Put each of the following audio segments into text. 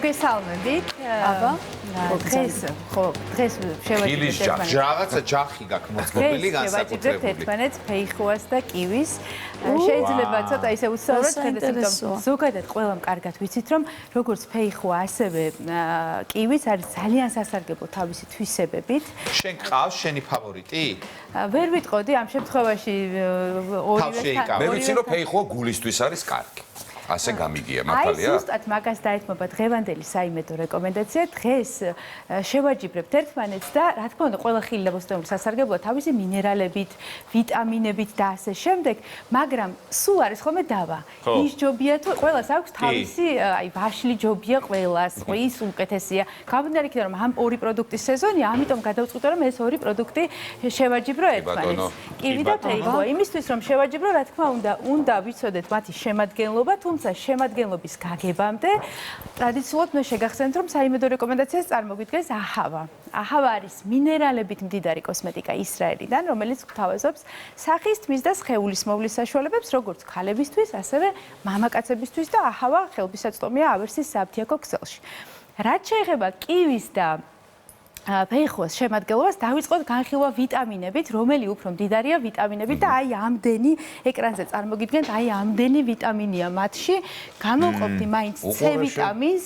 მოგესალმებით. აბა, დღეს შევაჭრეთ რაღაცა ჯახი გაქვს მოწყობილი, განსაკუთრებული. ერთმანეთს ფეიხუას და კივის. შეიძლება ცოტა ისე უსწავლოთ, თუმცა ზოგადად ყველამ კარგად ვიცით, რომ როგორც ფეიხუა, ასევე კივის არის ძალიან სასარგებლო თავისი თვისებებით. შენ ყავს შენი ფავორიტი? ვერ ვიტყოდი ამ შემთხვევაში ორივე. მე ვიცი რომ ფეიხუა გულისთვის არის კარგი. ასე გამიგია, მართალია? აი, ზუსტად მაგას დაეთმობა დღევანდელი საიმედო რეკომენდაცია. დღეს შევაჯიბრებთ ერთმანეთს და რა თქმა უნდა, ყველა ხილი და ბოსტნეული სასარგებლოა თავისი მინერალებით, ვიტამინებით და ასე შემდეგ, მაგრამ სულ არის ხოლმე დავა. ის ჯობია თუ ყველას აქვს თავისი, აი, ვაშლი ჯობია ყველას, ის უკეთესია. გამომდინარე იქიდან რომ ამ ორი პროდუქტის სეზონია, ამიტომ გადავწყვიტე რომ ეს ორი პროდუქტი შევაჯიბრო ერთმანეთს. კივი და ფეიხუა. იმისთვის რომ შევაჯიბრო, რა თქმა უნდა ვიცოდეთ მათი შემადგენლობა, თუმცა შემადგენლობის გაგებამდე ტრადიციულად მე შეგახსენებთ რომ საიმედო რეკომენდაციას წარმოგვიდგენს აჰავა. აჰავა არის მინერალებით მდიდარი კოსმეტიკა ისრაელიდან, რომელიც გვთავაზობს სახის თმის და სხეულის მოვლის საშუალებებს როგორც ქალებისთვის, ასევე მამაკაცებისთვის და აჰავა ხელმისაწვდომია ავერსის საფთიაქო ქსელში. რაც შეეხება კივის და ფეიხუას შემადგენლობას დავიწყოთ განხილვა ვიტამინებით, რომელი უფრო მდიდარია ვიტამინებით და აი ამდენი ეკრანზე წარმოგიდგენთ, აი ამდენი ვიტამინია მათში. გამოვყოფდი მაინც C ვიტამინს.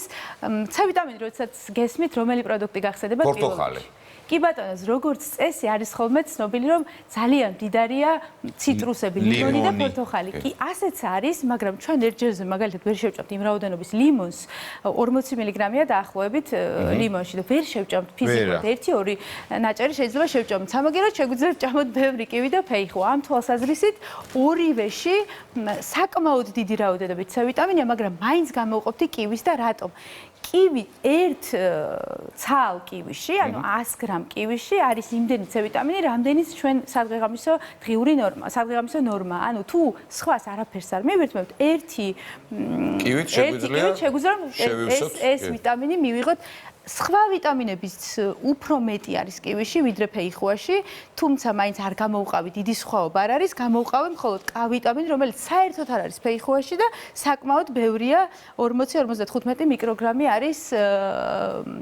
C ვიტამინი როდესაც გესმით, რომელი პროდუქტი გახსენდება პორტოხალი. კი ბატონო, როგორც წესი არის ხოლმე ცნობილი, რომ ძალიან მდიდარია ციტრუსები, ლიმონი და პორტოხალი. კი, ასეც არის, მაგრამ ჩვენ ერთჯერზე მაგალითად ვერ შევჭამთ იმ რაოდენობის ლიმონს, 40 მგ-ია დაახლოებით ლიმონში და ვერ შევჭამთ ფიზიკურად 1-2 ნაჭერი შეიძლება შევჭამოთ. სამაგერად შეგვიძლია ვჭამოთ ბევრი კივი და ფეიხუა. ამ თვალსაზრისით ორივეში საკმაოდ დიდი რაოდენობით C ვიტამინია, მაგრამ მაინც გამოვყოფდი კივის და რატომ? კივი ერთ ცალ კივიში, ანუ 100 გრამ კივიში არის იმდენი C ვიტამინი, რამდენიც ჩვენ სადღეღამისო დღიური ნორმა, სადღეღამისო ნორმა. ანუ თუ სხვას არაფერს არ მივირთმევთ, ერთი კივით შეგვიძლია ეს ვიტამინი მივიღოთ. სხვა ვიტამინების უფრო მეტი არის კივიში, ვიდრე ფეიხუაში, თუმცა მაინც არ გამოვყავი დიდი სხვაობა არ არის, გამოვყავი მხოლოდ K ვიტამინი, რომელიც საერთოდ არ არის ფეიხუაში და საკმაოდ ბევრია, 40-55 მიკროგრამი არის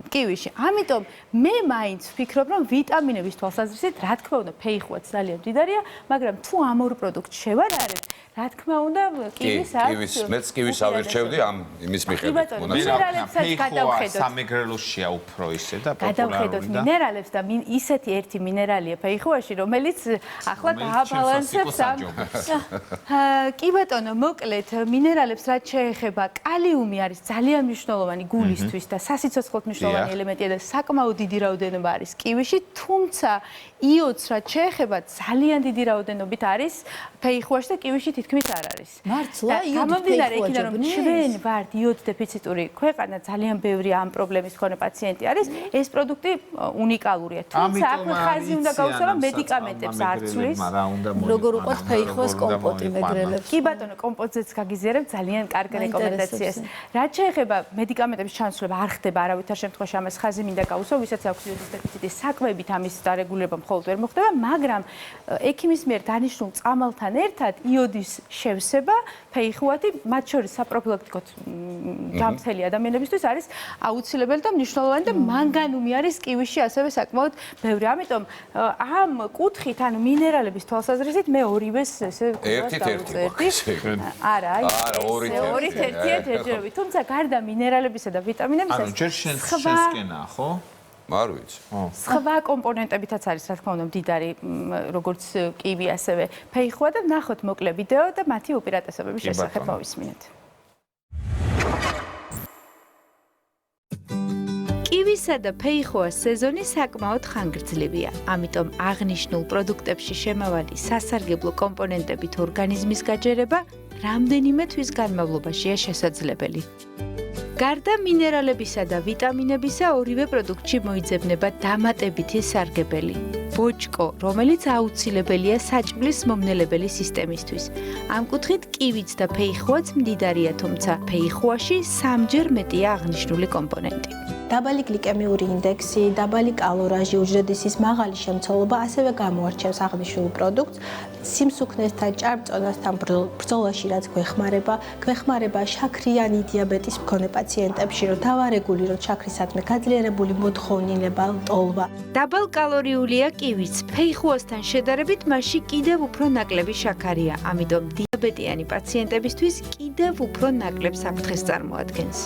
კივიში. ამიტომ მე მაინც ვფიქრობ, რომ ვიტამინების თვალსაზრისით, რა თქმა უნდა, ფეიხუაც ძალიან მდიდარია, მაგრამ თუ ამ ორ პროდუქტს შევარარებთ, რა თქმა უნდა, კივის აქვს. მეც კივის ავირჩევდი ამ იმის მიხედვით. მინერალებსაც გადავხედოთ. სამეგრელოშია უფრო ისე და პოპულარული და გადავხედოთ მინერალებს და ისეთი ერთი მინერალია ფეიხუაში, რომელიც ახლა დააბალანსებს ამ. კი ბატონო, მოკლედ მინერალებს რაც შეეხება, კალიუმი არის ძალიან მნიშვნელოვანი გულისთვის და სასიცოცხლოდ მნიშვნელოვანი ელემენტია და საკმაოდ დიდი რაოდენობა არის კივიში, თუმცა იოდს რაც შეეხება, ძალიან დიდი რაოდენობით არის ფეიხუაში და კივიში თითქმის არ არის. მართლა იოდი გამომდინარე იქიდან რომ ჩვენ ვართ იოდ დეფიციტური ქვეყანა, ძალიან ბევრი ამ პრობლემის მქონე პაციენტი არის, ეს პროდუქტი უნიკალურია. თუმცა აქ ხაზი უნდა გაუსვა მედიკამენტებს არ ცვლის. როგორ უყვართ ფეიხუას კომპოტი მეგრელებს. კი ბატონო, კომპოტზეც გაგიზიარებ ძალიან კარგ რეკომენდაციას. რაც შეეხება მედიკამენტების ჩამსვლება არ ხდება არავითარ შემთხვევაში, ამას ხაზი მინდა გაუსვა, ვისაც აქვს იოდის დეფიციტი, საკვებით ამის დარეგულირება მხოლოდ ვერ მოხდება, მაგრამ ექიმის მიერ დანიშნულ წამალთან ერთად იოდის შევსება ფეიხუათი, მათ შორის საპროფილაქტიკოდ ჯანმრთელი ადამიანებისთვის არის აუცილებელი და მნიშვნელოვანი და მანგანუმი არის კივიში ასევე საკმაოდ ბევრი. ამიტომ ამ კუთხით, ანუ მინერალების თვალსაზრისით მე ორივეს ესე ერთი. არა, ორით ერთჯერობით. თუმცა გარდა მინერალებისა და ვიტამინებისა, ანუ ჯერ შენსკენაა, ხო? არ ვიცი. სხვა კომპონენტებითაც არის, რა თქმა უნდა, მდიდარი, როგორც კივი, ასევე ფეიხუა და ნახოთ მოკლე ვიდეო და მათი უპირატესობების შესახებ მოვისმინეთ. კივისა და ფეიხუას სეზონი საკმაოდ ხანგრძლივია, ამიტომ აღნიშნულ პროდუქტებში შემავალი სასარგებლო კომპონენტებით ორგანიზმის გაჯერება რამდენიმე თვის განმავლობაშია შესაძლებელი. გარდა მინერალებისა და ვიტამინებისა, ორივე პროდუქტში მოიძებნება დამატებითი სარგებელი. ბოჭკო, რომელიც აუცილებელია საჭმლის მომნელებელი სისტემისთვის. ამ კუთხით კივიც და ფეიხუაც მდიდარია, თუმცა ფეიხუაში 3-ჯერ მეტია აღნიშნული კომპონენტი. დაბალი გლიკემიური ინდექსი, დაბალი კალორაჟი, უჯრედისის მაღალი შემცველობა ასევე გამოარჩევს აღნიშნულ პროდუქტს. სიმსუქნესთან, ჭარბწონასთან ბრძოლაში რაც გვეხმარება შაქრიანი დიაბეტის მქონე პაციენტებში, რომ დავარეგულიროთ შაქრისადმი გაძლიერებული მოთხოვნილება, ტოლვა. დაბალკალორიულია კივიც. ფეიხუასთან შედარებით მასში კიდევ უფრო ნაკლები შაქარია, ამიტომ დიაბეტიანი პაციენტებისთვის კიდევ უფრო ნაკლებ საფრთხეს წარმოადგენს.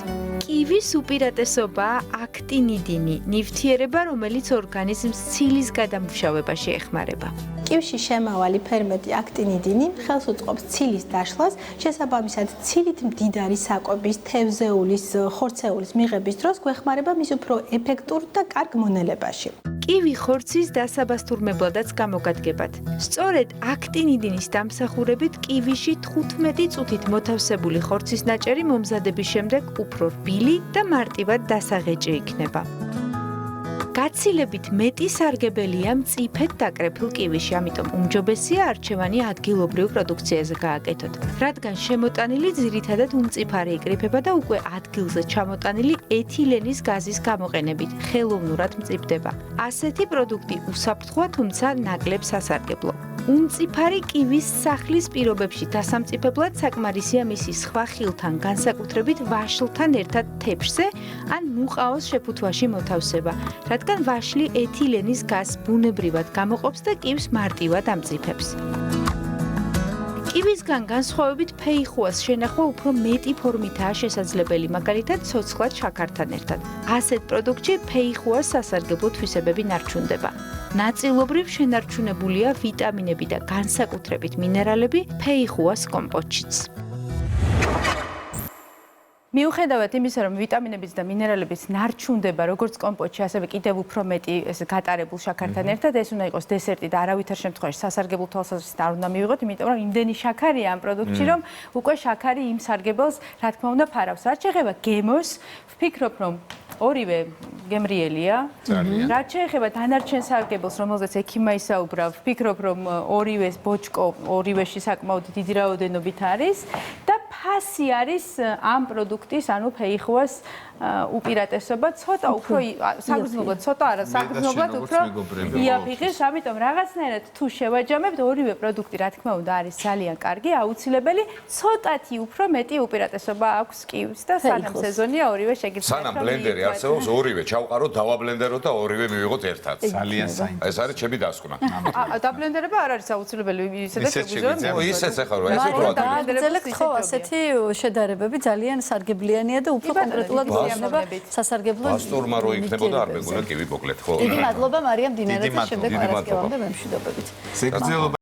კივის უპირატესობაა აქტინიდინი, ნივთიერება, რომელიც ორგანიზმს ცილის გადამუშავებაში ეხმარება. კივში შემავალი ფერმენტი აქტინიდინი ხელს უწყობს ცილის დაშლას, შესაბამისად ცილით მდიდარი საკვების, თევზეულის, ხორცეულის მიღების დროს გვეხმარება მის უფრო ეფექტურ და კარგ მონელებაში. კივი ხორცის დასაბასტურებლადაც გამოგადგებათ. სწორედ აქტინიდინის დამსახურებით კივიში 15 წუთით მოთავსებული ხორცის ნაჭერი მომზადების შემდეგ უფრო რბილი და მარტივად დასაღეჭი იქნება. გაცილებით მეტი სარგებელია მწიფედ დაკრეფილ კივიში, ამიტომ უმჯობესია არჩევანი ადგილობრივ პროდუქციაზე გააკეთოთ, რადგან შემოტანილი ძირითადად უმწიფარი იკრიფება და უკვე ადგილზე ჩამოტანილი ეთილენის გაზის გამოყენებით ხელოვნურად მწიფდება. ასეთი პროდუქტი უსაფრთხოა, თუმცა ნაკლებ სასარგებლო. უმწიფარი კივის სახლის პირობებში დასამწიფებლად საკმარისია მისი სხვა ხილთან, განსაკუთრებით ვაშლთან ერთად თეფშზე ან მუყაოს შეფუთვაში მოთავსება, რადგან ვაშლი ეთილენის გაზს ბუნებრივად გამოყოფს და კივს მარტივად ამწიფებს. კივისგან განსხვავებით ფეიხუას შენახვა უფრო მეტი ფორმითაა შესაძლებელი, მაგალითად ცოცხლად შაქართან ერთად. ასეთ პროდუქტში ფეიხუას სასარგებლო თვისებები ნარჩუნდება. ნაწილობრივ შენარჩუნებულია ვიტამინები და განსაკუთრებით მინერალები ფეიხუას კომპოტშიც. მიუხედავად იმისა, რომ ვიტამინების და მინერალებიც ნარჩუნდება როგორც კომპოტში, ასევე კიდევ უფრო მეტი ეს გატარებულ შაქართან ერთად, ეს უნდა იყოს დესერტი და არავითარ შემთხვევაში სასარგებლო თვალსაზრისით არ უნდა მივიღოთ, იმიტომ რომ იმდენი შაქარია ამ პროდუქტში, რომ უკვე შაქარი იმ სარგებელს, რა თქმა უნდა, ფარავს. რაც შეეხება გემოს, ვფიქრობ, რომ ორივე გემრიელია. რაც შეეხება დანარჩენ სარგებელს, რომელზეც ექიმა ისაუბრა, ვფიქრობ, რომ ორივეს ბოჭკო, ორივეში საკმაოდ დიდი რაოდენობით არის და ფასი არის ამ პროდუქტის, ანუ ფეიხუას უპირატესობა, ცოტა უფრო საგრძნობლად, ცოტა არა, საგრძნობლად უფრო იაფიღეს, ამიტომ რაღაცნაირად თუ შევაჯამებთ, ორივე პროდუქტი, რა თქმა უნდა, არის ძალიან კარგი, აუცილებელი, ცოტათი უფრო მეტი უპირატესობა აქვს კივს და სანამ სეზონია ორივე შეგიძლიათ. სანამ ბლენდერი არსებობს, ორივე ჩავყაროთ, დავაბლენდეროთ და ორივე მივიღოთ ერთად. ძალიან საინტერესო. ეს არის ჩემი დასკვნა. დაბლენდერება არ არის აუცილებელი, ისედაც შეგვიძლია. ისეც ახლა რა, ესე თუ დააგრძელეთ ხო ასეთი შედარებები ძალიან სარგებლიანია და უფრო კონკრეტულად გვიანება სასარგებლო. პასტორმა რო იქნებოდა არ მეგონა კივი მოკლედ ხო? დიდი მადლობა მარიამ დინარაძე, შემდეგ პარასკევამდე მემშვიდობებით. სიგრძელობა